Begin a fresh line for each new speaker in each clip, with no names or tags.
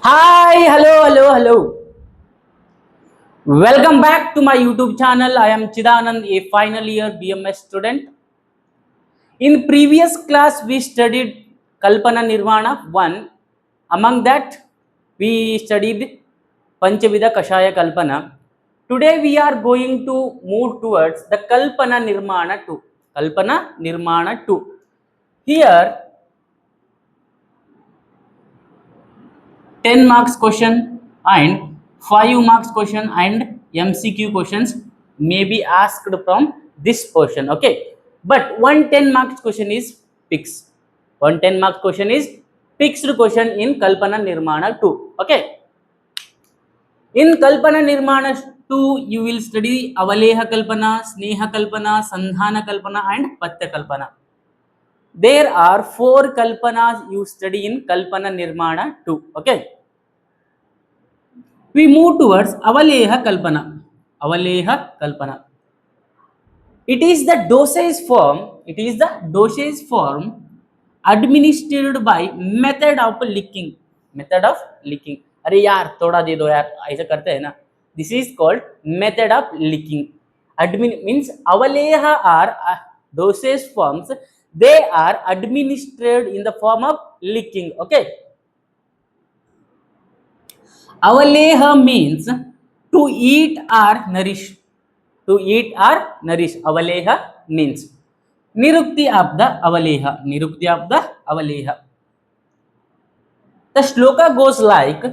Hi, hello. Welcome back to my YouTube channel. I am Chidanand, a final year BMS student. In previous class, we studied Kalpana Nirvana 1. Among that, we studied Panchavida Kashaya Kalpana. Today, we are going to move towards the Kalpana Nirmana 2. Kalpana Nirmana 2. Here, 10 marks question and 5 marks question and MCQ questions may be asked from this portion. Okay, but one 10 marks question is fixed. One 10 marks question is fixed question in Kalpana Nirmana 2. Okay, in Kalpana Nirmana 2 you will study Avaleha Kalpana, Sneha Kalpana, Sandhana Kalpana and Patya Kalpana. There are 4 Kalpanas you study in Kalpana Nirmana 2. Okay, we move towards Avaleha Kalpana. Avaleha Kalpana. It is the dosage form. It is the dosage form administered by method of licking. Method of licking. अरे यार थोड़ा दे दो यार ऐसा करते हैं ना. This is called method of licking. Admin means Avaleha are dosage forms. They are administered in the form of licking. Okay. Avaleha means to eat or nourish. To eat or nourish. Avaleha means. Nirukti of the Avaleha. Nirukti of the Avaleha. The shloka goes like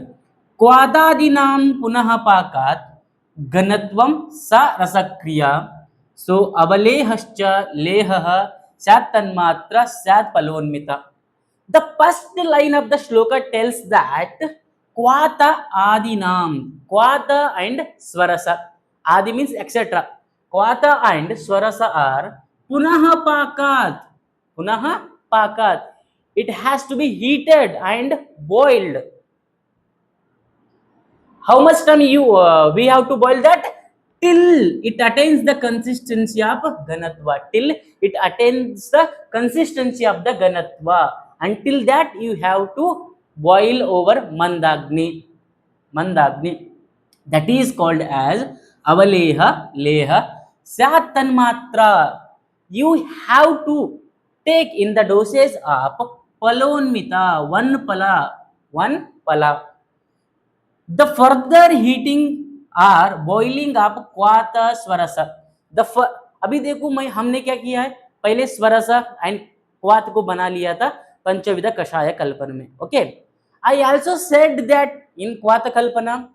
Kwadadinam punaha pakat ganatvam sa rasakriya. So avalehascha lehaha sat tanmatra sat palonmita. The first line of the shloka tells that Kwata Adinam. Kwata and Swarasa. Adi means etc. Kwata and Swarasa are Punaha Pakat. Punaha Pakat. It has to be heated and boiled. How much time we have to boil that? Till it attains the consistency of ganatva. Till it attains the consistency of the ganatva. Until that you have to boil over mandagni. Mandagni. That is called as avaleha leha satanmatra. You have to take in the doses of palonmita, one pala. The further heating or boiling of क्वाता स्वरस. अभी देखो मैं हमने क्या किया है, पहले स्वरस and क्वात को बना लिया था पंचविध कषाय कल्पन में. Okay, I also said that in kwath kalpana,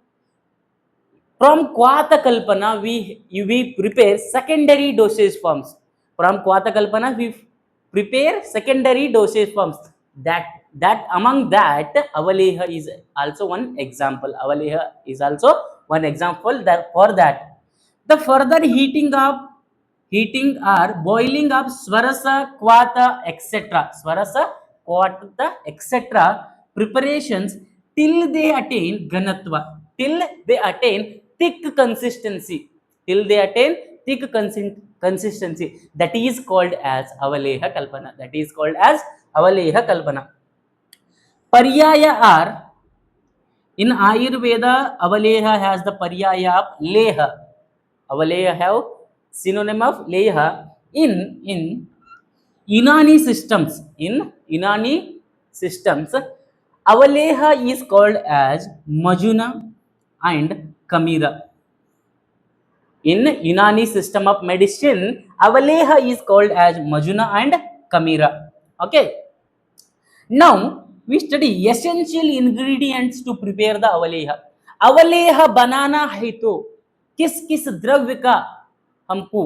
from Kwata Kalpana we prepare secondary dosage forms. From Kwata Kalpana we prepare secondary dosage forms. That among that Avaleha is also one example. Avaleha is also one example that for that. The further heating or boiling of Swarasa, Kwata, etc. Swarasa, Kwata, etc. preparations till they attain Ganatva. Till they attain thick consistency. Till they attain thick consistency. That is called as Avaleha Kalpana. That is called as Avaleha Kalpana. Paryaya are in Ayurveda. Avaleha has the paryaya of leha. Avaleha have synonym of leha. In Unani systems, Avaleha is called as Majuna and Kamira. In Unani system of medicine, Avaleha is called as Majuna and Kamira. Okay. Now we study essential ingredients to prepare the Avaleha. Avaleha बनाना है तो किस किस द्रव्य का हमको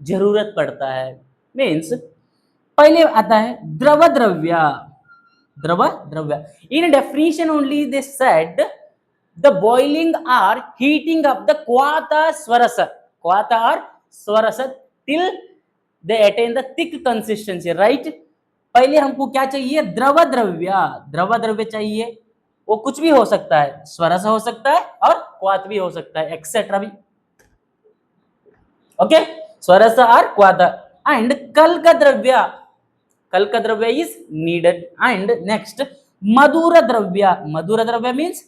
जरूरत पड़ता है. मीन्स पहले आता है द्रव द्रव्य. द्रव द्रव्य. In definition only they said the boiling or heating of the Kwata Swarasa. Kwata or Swarasa till they attain the thick consistency, right? पहले हमको क्या चाहिए? द्रव द्रव्य. द्रव द्रव्य चाहिए. वो कुछ भी हो सकता है, स्वरस हो सकता है और क्वात भी हो सकता है, एक्सेट्रा भी. ओके, स्वरस और क्वात. एंड कल का द्रव्य. कल का द्रव्य इज नीडेड. एंड नेक्स्ट मधुर द्रव्य means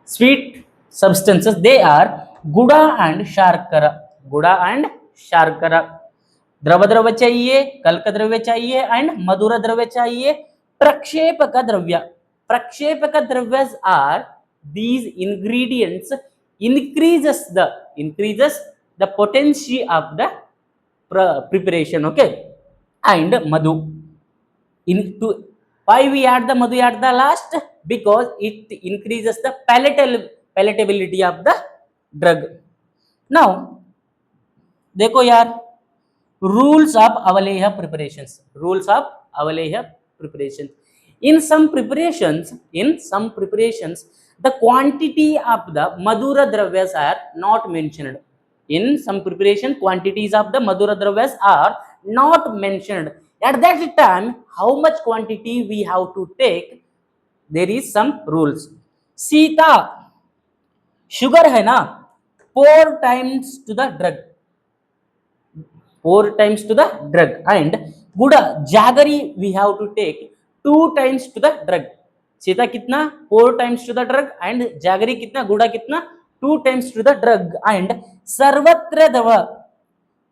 sweet substances. They are गुड़ा and शार्करा. गुड़ा and शार्करा. द्रव द्रव्य चाहिए, कल्क द्रव्य चाहिए एंड मधुर द्रव्य चाहिए. प्रक्षेपक द्रव्य. प्रक्षेपक द्रव्य are these ingredients increases the potency of the preparation. Okay, and madhu. Into why we add the madhu at the last? Because it increases the palatability of the drug. Now देखो यार, rules of avaleha preparations. Rules of avaleha preparations. In some preparations, the quantity of the madhura dravyas are not mentioned. In some preparation, quantities of the madhura dravyas are not mentioned. At that time, how much quantity we have to take, there is some rules. Sita sugar है ना, 4 times to the drug. 4 times to the drug. And guda jaggery we have to take 2 times to the drug. Sita कितना, 4 times to the drug, and jaggery कितना, गुड़ा कितना, 2 times to the drug. And सर्वत्र दवा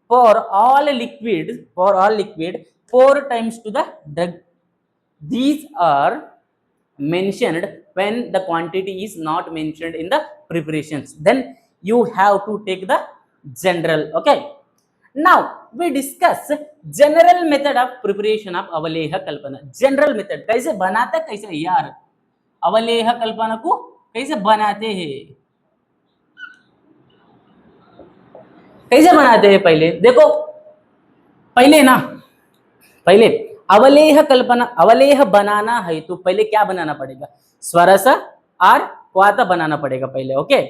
for all liquid 4 times to the drug. These are mentioned when the quantity is not mentioned in the preparations. Then you have to take the general. Okay, now we discuss general method of preparation of अवलेह Kalpana. general method कैसे बनाते, कैसे यार अवलेह कल्पना को कैसे बनाते हैं, कैसे बनाते हैं? पहले देखो, पहले अवलेह कल्पना, अवलेह बनाना है तो पहले क्या बनाना पड़ेगा? स्वरस और क्वाथ बनाना पड़ेगा पहले. ओके,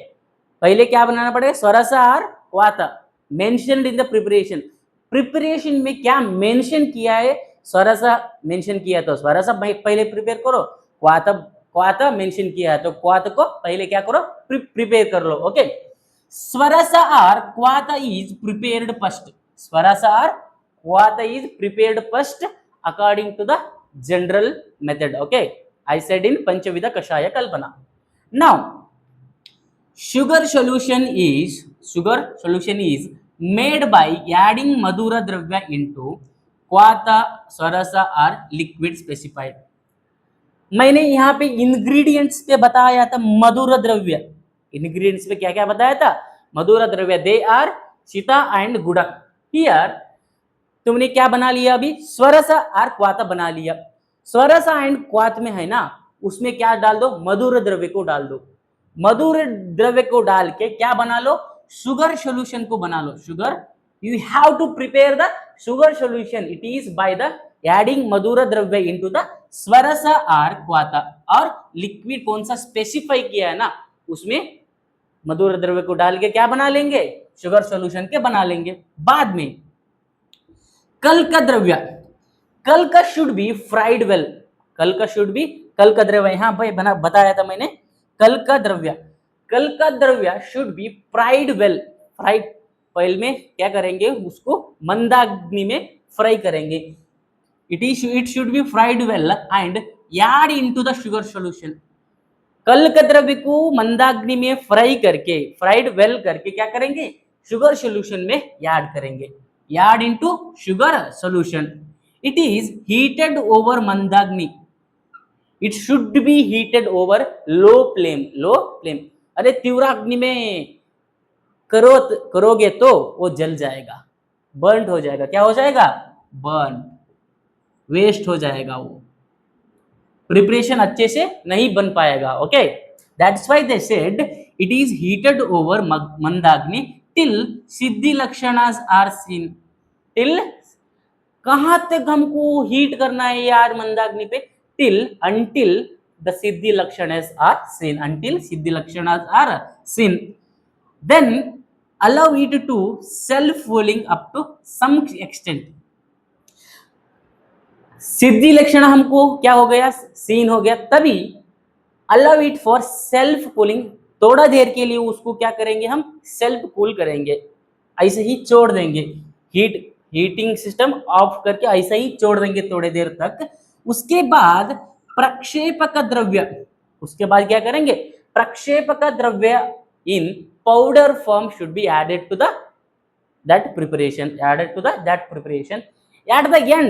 पहले क्या बनाना पड़ेगा? स्वरस और क्वाथ. मेंशनड इन द प्रिपरेशन में क्या मेंशन किया है? स्वरस मेंशन किया तो स्वरस पहले प्रिपेयर करो. क्वाथ मेंशन किया है तो क्वाथ को पहले क्या करो? प्रिपेयर कर लो. ओके, स्वरस और क्वाथ इज प्रिपेयर्ड फर्स्ट. स्वरस और क्वाथ is prepared first according to the general method. Okay, I said in Panchavidha Kashaya Kalpana. Now sugar solution is made by adding madhura dravya into क्वाथा, स्वरसा और लिक्विड स्पेसिफाइड. मैंने यहाँ पे ingredients पे बताया था मधुर द्रव्य. इंग्रेडिएंट्स पे क्या क्या बताया था? मधुर द्रव्य, दे आर सीता एंड गुड़ा. हियर तुमने क्या बना लिया? अभी स्वरस और क्वाथ बना लिया. स्वरस एंड क्वाथ में है ना, उसमें क्या डाल दो? मधुर द्रव्य को डाल दो. मधुर द्रव्य को डाल के क्या बना लो? शुगर सॉल्यूशन को बना लो. Sugar, you have to prepare the sugar solution. It is by the adding madhur dravya into the स्वरस और क्वाथ. और लिक्विड कौन सा स्पेसिफाई किया है ना, उसमें मधुर द्रव्य को डाल के क्या बना लेंगे? शुगर सॉल्यूशन के बना लेंगे. बाद में कल्क द्रव्य, कल्क शुड बी फ्राइड वेल. कल्क द्रव्य यहाँ पे बताया था मैंने. कल्क dravya should be fried well. Fried पहले में क्या करेंगे? उसको मंदाग्नि में फ्राई करेंगे. It should be fried well and add into the sugar solution. कल्क द्रव्य को मंदाग्नि में फ्राइड वेल करके क्या करेंगे? शुगर सॉल्यूशन में ऐड करेंगे. Add into sugar solution. It is heated over mandagni. It should be heated over low flame. अरे तीव्र अग्नि में करोगे तो वो जल जाएगा, बर्न हो जाएगा. क्या हो जाएगा? बर्न, वेस्ट हो जाएगा. वो प्रिपरेशन अच्छे से नहीं बन पाएगा. Okay, that's why they said it is heated over mandagni till siddhi lakshanas are seen. Till कहां तक हमको हीट करना है यार मंदाग्नि पे? Till until the siddhi lakshanas are seen. until siddhi lakshanas are seen. then allow it to self cooling up to some extent. सिद्धि लक्षण हमको क्या हो गया? सीन हो गया. तभी allow it for self cooling. थोड़ा देर के लिए उसको क्या करेंगे? हम सेल्फ कूल करेंगे. ऐसे ही छोड़ देंगे. हीटिंग सिस्टम ऑफ करके ऐसे ही छोड़ देंगे थोड़ी देर तक. उसके बाद प्रक्षेपक द्रव्य, उसके बाद क्या करेंगे, prakshepak dravya in powder form should be added to the that preparation, added to the that preparation at the end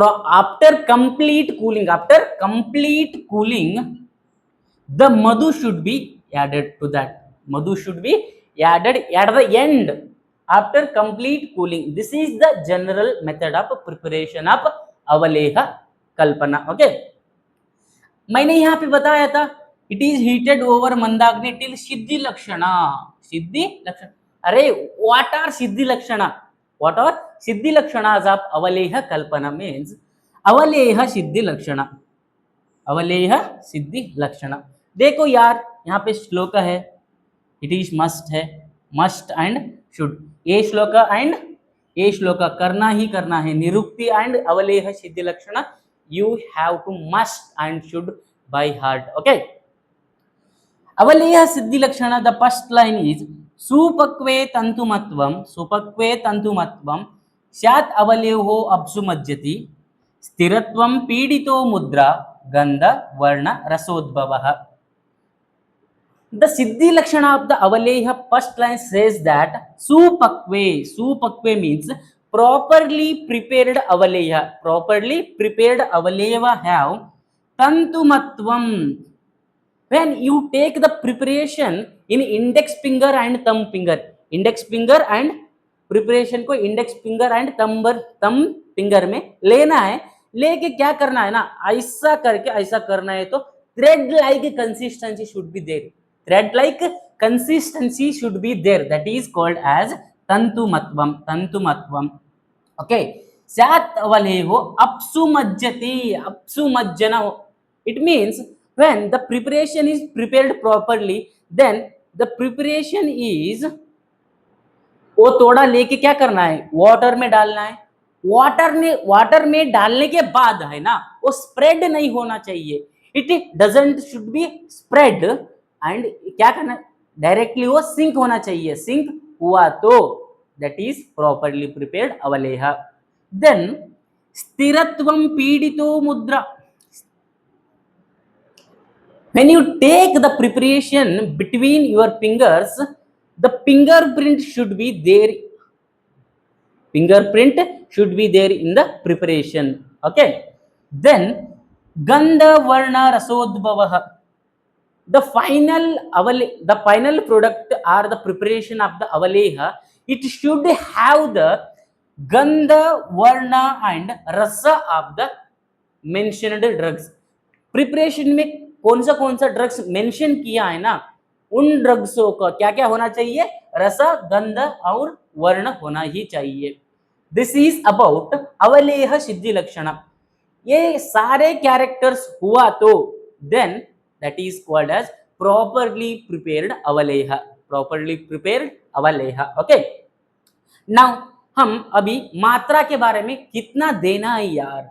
after complete cooling, the madhu should be added to that, madhu should be added at the end after complete cooling. This is the general method of preparation of avaleha kalpana. Okay, मैंने यहाँ पे बताया था it is heated over mandagni till siddhi lakshana, siddhi lakshana, अरे what are siddhi lakshana, what are siddhi lakshanas of avaleha kalpana means avaleha siddhi lakshana, avaleha siddhi lakshana. देखो यार यहाँ पे श्लोक है, इट इज मस्ट है, मस्ट एंड शुड, ये श्लोक करना ही करना है, nirukti and avaleha siddhi lakshana you have to must and should by heart. Okay, avaleha siddhi lakshana, the first line is supakve tantumatvam syat avaleho absumajjati sthiratvam pidito mudra gandha varna rasodbhavah. The siddhi lakshana of the avaleha first line says that supakve means properly prepared avaleha, have tantumatvam. When you take the preparation in index finger and thumb finger, preparation को index finger and thumb finger में लेना है, लेके क्या करना है ना, ऐसा करके ऐसा करना है तो thread like consistency should be there, that is called as tantumatvam. Okay, syat avaleho apsumajjana, it means when the preparation is prepared properly, then the preparation is, वो थोड़ा लेके क्या करना है, वाटर में डालना है, वाटर में डालने के बाद है ना, वो स्प्रेड नहीं होना चाहिए, it doesn't should be spread, and क्या करना, डायरेक्टली वो सिंक होना चाहिए, सिंक हुआ तो that is properly prepared avaleha. Then sthiratvam pidito mudra, when you take the preparation between your fingers, the fingerprint should be there in the preparation. Okay, then gandha varna rasodbhavah, the final product or the preparation of the avaleha, it should have the gandha varna and rasa of the mentioned drugs. Preparation में कौन सा drugs mention किया है ना, उन ड्रग्सों का क्या क्या होना चाहिए, रस, गंध और वर्ण होना ही चाहिए. This is about avaleha siddhi lakshana. ये सारे कैरेक्टर्स हुआ तो then that is called as properly prepared avaleha, okay. Now हम अभी मात्रा के बारे में कितना देना है यार,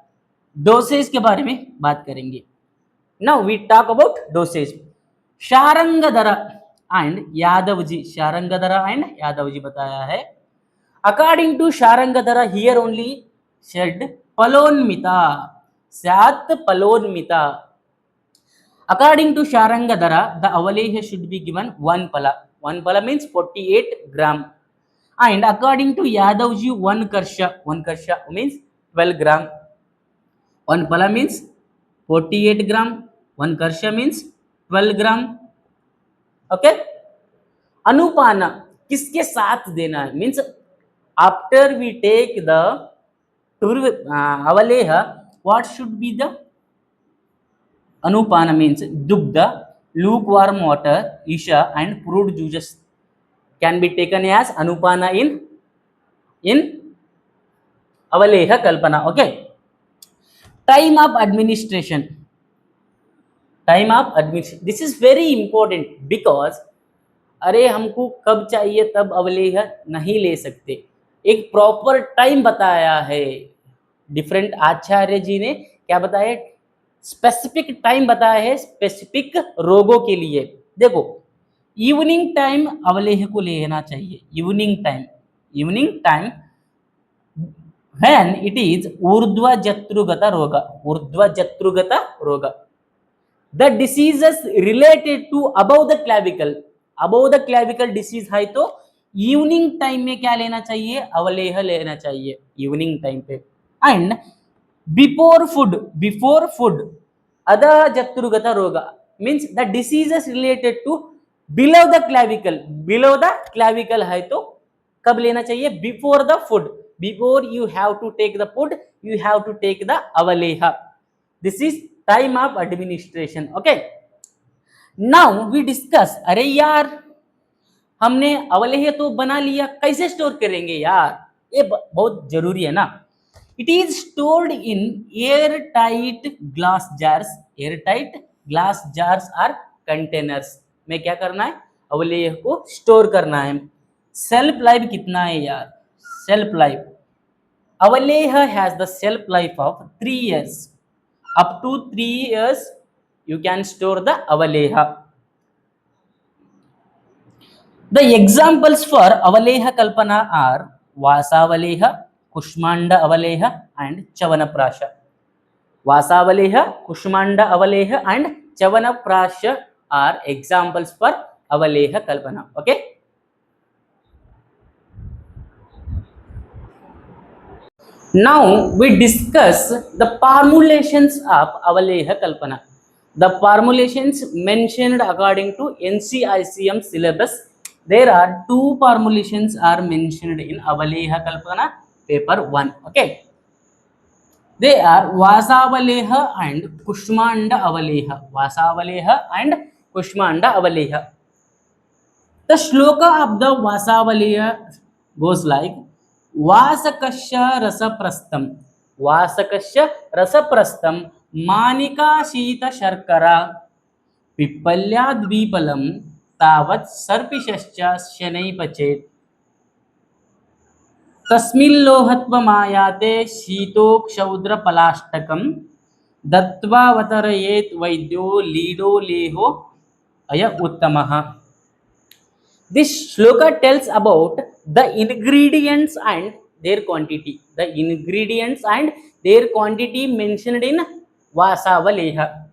डोसेज के बारे में बात करेंगे. Now we talk about dosage. Sharangdhar and Yadavji, Sharangdhar and Yadavji बताया है. According to Sharangdhar, here only said पलोन्मिता, स्यात् पलोन्मिता. According to Sharangdhar, the avaleha should be given 1 pala. 1 pala means 48 gram. And according to Yadavji, 1 karsha means 12 gram. 1 pala means 48 gram. 1 karsha means 12 gram. Okay. अनुपान किसके साथ देना है, means after we take the avaleha, what should be the anupana, means dugdha, lukewarm water, ईशा and fruit juices can be taken as anupana in avaleha kalpana. Okay. Time of administration, this is very important because अरे हमको कब चाहिए तब अवलेह नहीं ले सकते, एक प्रॉपर टाइम बताया है. डिफरेंट आचार्य जी ने क्या बताया, स्पेसिफिक टाइम बताया है स्पेसिफिक रोगों के लिए. देखो इवनिंग टाइम अवलेह को लेना चाहिए, evening time when it is urdhva jatrugata roga, the diseases related to above the clavicle disease है तो इवनिंग टाइम में क्या लेना चाहिए, अवलेह लेना चाहिए इवनिंग टाइम पे. And before food adhah jatrugata roga means the diseases related to below the clavicle है तो कब लेना चाहिए, before the food, before you have to take the food you have to take the avaleha. This is time of administration. Okay, now we discuss. अरे यार हमने अवलेह तो बना लिया, कैसे स्टोर करेंगे यार, ये बहुत जरूरी है ना. It is stored in air tight glass jars. Air tight glass jars or containers में क्या करना है, अवलेह को स्टोर करना है. सेल्फ लाइफ कितना है यार, shelf life avaleha has the shelf life of 3 years. Up to 3 years you can store the avaleha. The examples for avaleha kalpana are vasavaleha, kushmanda avaleha and chavanaprasha. Vasavaleha, kushmanda avaleha and chavanaprasha are examples for avaleha kalpana. Okay, now we discuss the formulations of avaleha kalpana. The formulations mentioned according to NCICM syllabus, there are 2 formulations are mentioned in avaleha kalpana paper 1. Okay, they are vasavaleha and kushmanda avaleha. Vasavaleha and kushmanda avaleha. The shloka of the vasavaleha goes like वासकस्य रसप्रस्थम, वासकस्य रसप्रस्थम मानिका शीत शर्करा पिप्पल्याद्विपलम तावत् सर्पिशश्च शनै पचेत् तस्मिल्लोहत्वमायाते शीतोक्षौद्रपलाष्टकं दत्वा वतरयेत् वैद्यो लीडो लेहो अय उत्तमः. This shloka tells about the ingredients and their quantity. The ingredients and their quantity mentioned in vasavaleha.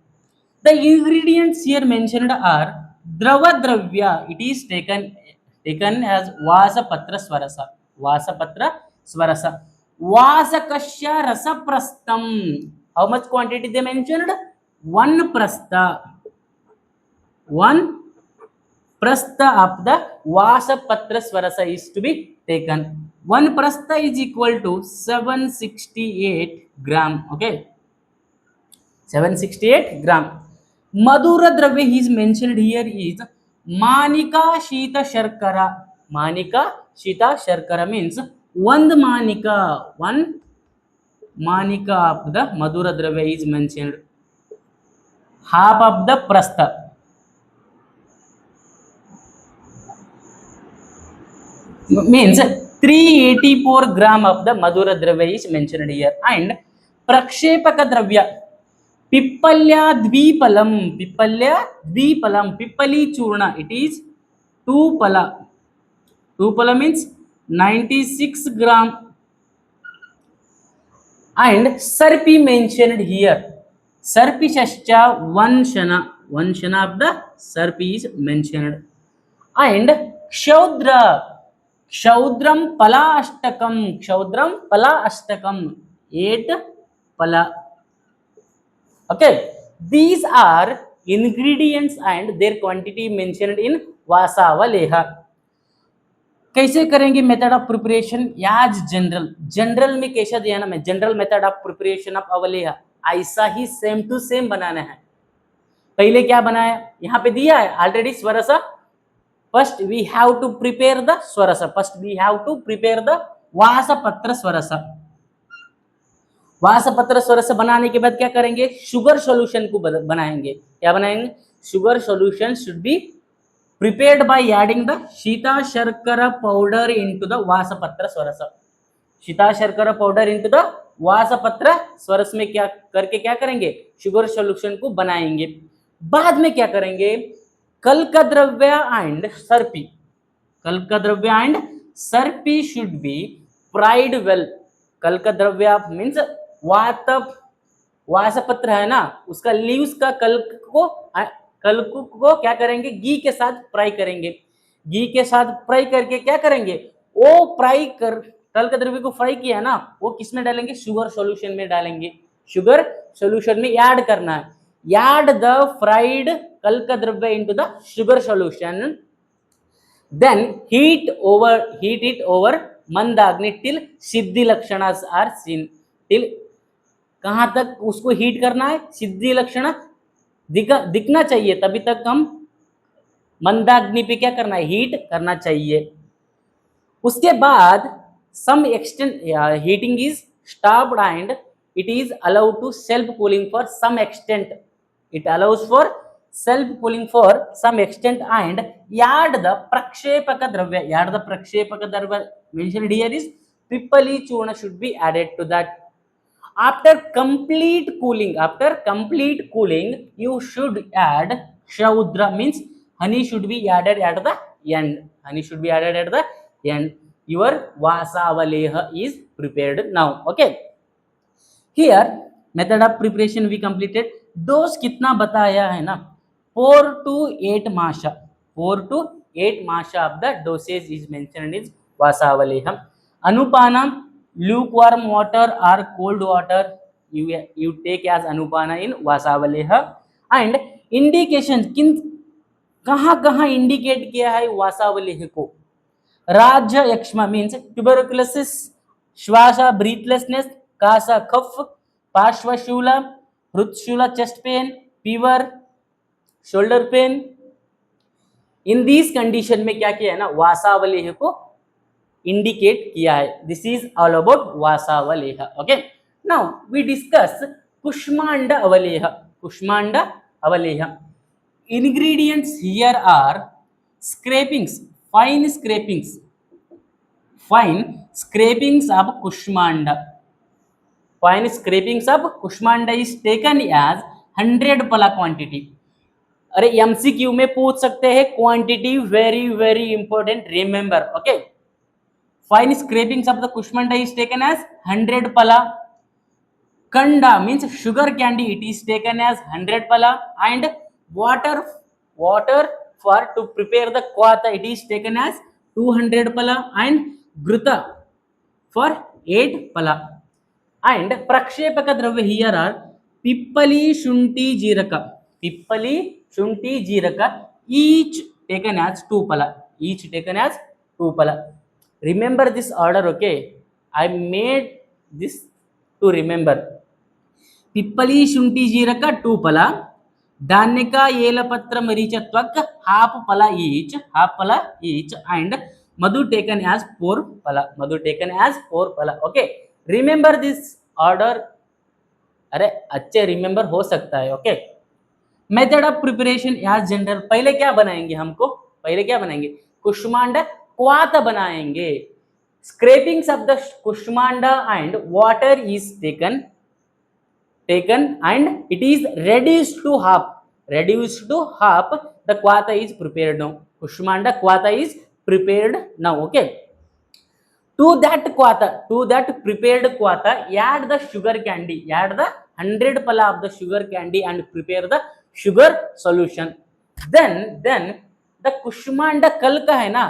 The ingredients here mentioned are drava dravya. It is taken as vasapatra swarasa. Vasapatra swarasa. Vasakasya rasaprastham. How much quantity they mentioned? 1 prastha. 1 prastha of the vasapatra swarasa is to be taken. 1 prastha is equal to 768 gram. Okay, 768 gram. Madhura dravya is mentioned here is manika shita sharkara. Manika shita sharkara means 1 manika. 1 manika of the madhura dravya is mentioned. Half of the prastha. Means 384 gram of the madhura dravya is mentioned here. And prakshepaka dravya pippalya dvipalam, pippali churna, it is 2 pala. 2 pala means 96 gram. And sarpi mentioned here, sarpi shascha 1 shana, 1 shana of the sarpi is mentioned. And kshaudra, kshaudram pala ashtakam, kshaudram pala ashtakam 8 pala. Okay, these are ingredients and their quantity mentioned in vasavaleha. कैसे करेंगे method of preparation, as general में कैसा दिया ना, मैं general method of preparation of avaleha ऐसा ही same to same बनाना है. पहले क्या बनाया, यहाँ पे दिया है ऑलरेडी स्वरसा. First we have to prepare the swarasa, first we have to prepare the vasapatra swarasa. वासपत्र स्वरसा बनाने के बाद क्या करेंगे, शुगर सॉल्यूशन को बनाएंगे. क्या बनाएंगे, sugar solution should be prepared by adding the Shita Sharkara powder into the Vasapatra Swarasa. Shita Sharkara powder into the Vasapatra Swaras में क्या करके क्या करेंगे, शुगर सॉल्यूशन को बनाएंगे. बाद में क्या करेंगे, कल्का द्रव्य एंड सर्पी, कल्का dravya and sarpi should be fried well. कल्क द्रव्य मीन्स वात वासपत्र है ना, उसका लीव्स का कल्क को क्या करेंगे, घी के साथ फ्राई करेंगे। घी के साथ फ्राई करके क्या करेंगे, वो फ्राई कर कल्क द्रव्य को फ्राई किया ना, वो किस में डालेंगे, शुगर सॉल्यूशन में डालेंगे। शुगर सॉल्यूशन में ऐड करना है। ऐड द फ्राइड कल्क dravya into the sugar solution, then heat it over mandagni till siddhi lakshanas are seen, till कहां तक उसको हीट करना है, सिद्धि लक्षण दिखना चाहिए, तभी तक हम मंदाग्नि पे क्या करना है, हीट करना चाहिए। उसके बाद some extent heating is stopped and it is allowed to self cooling for some extent, it allows for self cooling for some extent and add the prakshepaka dravya, add the prakshepaka dravya mentioned here is pipali churna should be added to that. After complete cooling you should add shaudra, means honey should be added at the end, honey should be added at the end. Your vasavaleha is prepared now. Okay, here method of preparation we completed. Dose कितना बताया है ना, 4 to 8 माशा, 4 to 8 masha of the dosage is mentioned is vasavaleham. Anupanam lukewarm water or cold water you take as anupana in vasavaleha. And indication किन कहां indicate किया है वासावलेह को, rajya yakshma means tuberculosis, shwasa breathlessness, kasa cough, parshvashula, hridshula chest pain, fever, shoulder pain, in these condition में क्या किया है ना, वासावलेह को इंडिकेट किया है। This is all about vasavaleha. Okay, now we discuss kushmanda avaleha. Kushmanda avaleha ingredients here are scrapings, fine scrapings of kushmanda. Fine scrapings of kushmanda is taken as 100 pala quantity. अरे MCQ में पूछ सकते हैं, quantity very very important, remember. Okay, fine scrapings of the kushmanda is taken as 100 pala. Kanda means sugar candy, it is taken as 100 pala. And water for to prepare the kwata, it is taken as 200 pala. And gruta for 8 pala. And prakshepaka dravya here are pippali, shunti, jeeraka. Pippali, shunti, jeeraka, each taken as 2 pala. Each taken as 2 pala. Remember this order, okay? I made this to remember. Pippali, shunti, jeeraka 2 pala. Dhanika, Yelapatra, Maricha, Twak half pala each, and Madhu taken as 4 pala. Madhu taken as 4 pala. Okay, remember this order. अरे अच्छे remember हो सकता है। Okay, method of preparation as general, पहले क्या बनाएंगे, पहले क्या बनाएंगे, कुष्मांडा क्वाथ बनाएंगे। Scrapings of the kushmanda and water is taken and it is reduced to half, the kwata is prepared now. Kushmanda kwata is prepared now. Okay, to that prepared kwata add the sugar candy, add the 100 pala of the sugar candy and prepare the sugar solution. then the Kushmanda कल का है ना,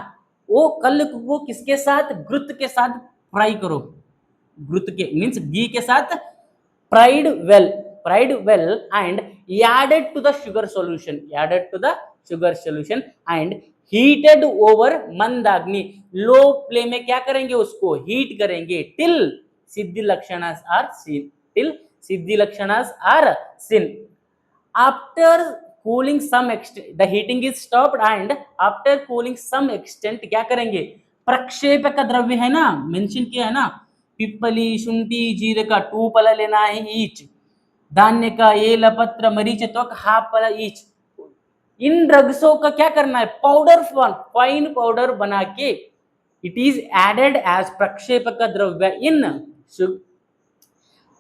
वो कल को किसके साथ, घृत के साथ फ्राई करो। घृत के मीन्स घी के साथ fried well and added to the sugar solution, and heated over mandagni, low flame में क्या करेंगे, उसको हीट करेंगे till siddhi lakshanas are seen. After cooling some extent, the heating is stopped and after cooling some extent क्या करेंगे, प्रक्षेपक द्रव्य है ना, मेंशन किया है ना, पिप्पली, शुंठी, जीरे का 2 पला लेना है ईच, धान्य का, एलपत्र, मरीच, त्वक हाफ पला ईच। इन ड्रग्सों का क्या करना है, पाउडर फॉर्म, फाइन पाउडर बना के it is added as प्रक्षेपक dravya इन,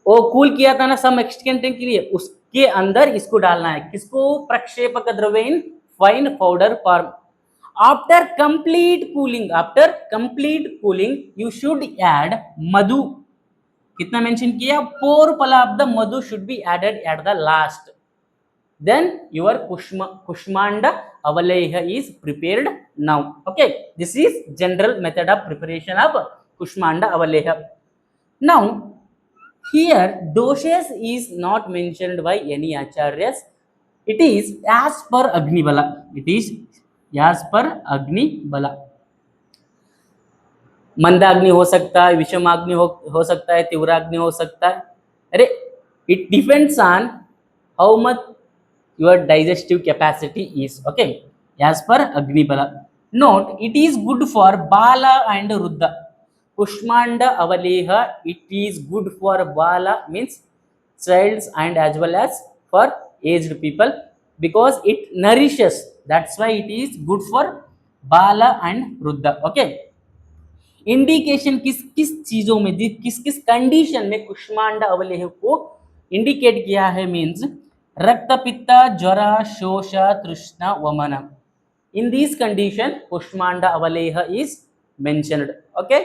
वो कूल किया था ना सम एक्सटेंट के लिए, उसके अंदर इसको डालना है, किसको, प्रक्षेपक dravya in fine powder form. After complete cooling, you should add madhu. कितना मेंशन किया? 4 pala of the madhu should be added at the last. Then your Kushmanda Avaleha is prepared now. Okay, this is general method of preparation of Kushmanda Avaleha. Now, here doshes is not mentioned by any acharyas. It is as per Agni Bala. It is as per Agni Bala. मंदाग्नि हो सकता है, विषमाग्नि हो सकता है, तीव्राग्नि हो सकता है. अरे, it depends on how much your digestive capacity is. Okay, as per Agni Bala. Note, it is good for Bala and Ruddha. Kushmanda Avaleha, it is good for Bala, means childs, and as well as for aged people, because it nourishes. That's why it is good for Bala and Ruddha. Okay. Indication किस किस चीजों में दी, किस किस condition में कुष्मांडा अवलेह को indicate किया है? मींस रक्त पित्त ज्वर shosha trishna vamana. In this condition kushmanda avaleha is mentioned. Okay,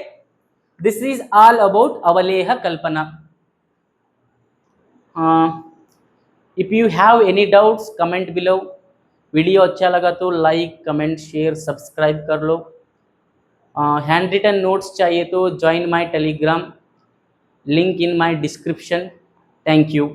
this is all about avaleha kalpana. If you have any doubts comment below. Video अच्छा लगा तो लाइक कमेंट शेयर सब्सक्राइब कर लो. हैंड रिटन नोट्स चाहिए तो join my Telegram, link in my description. Thank you.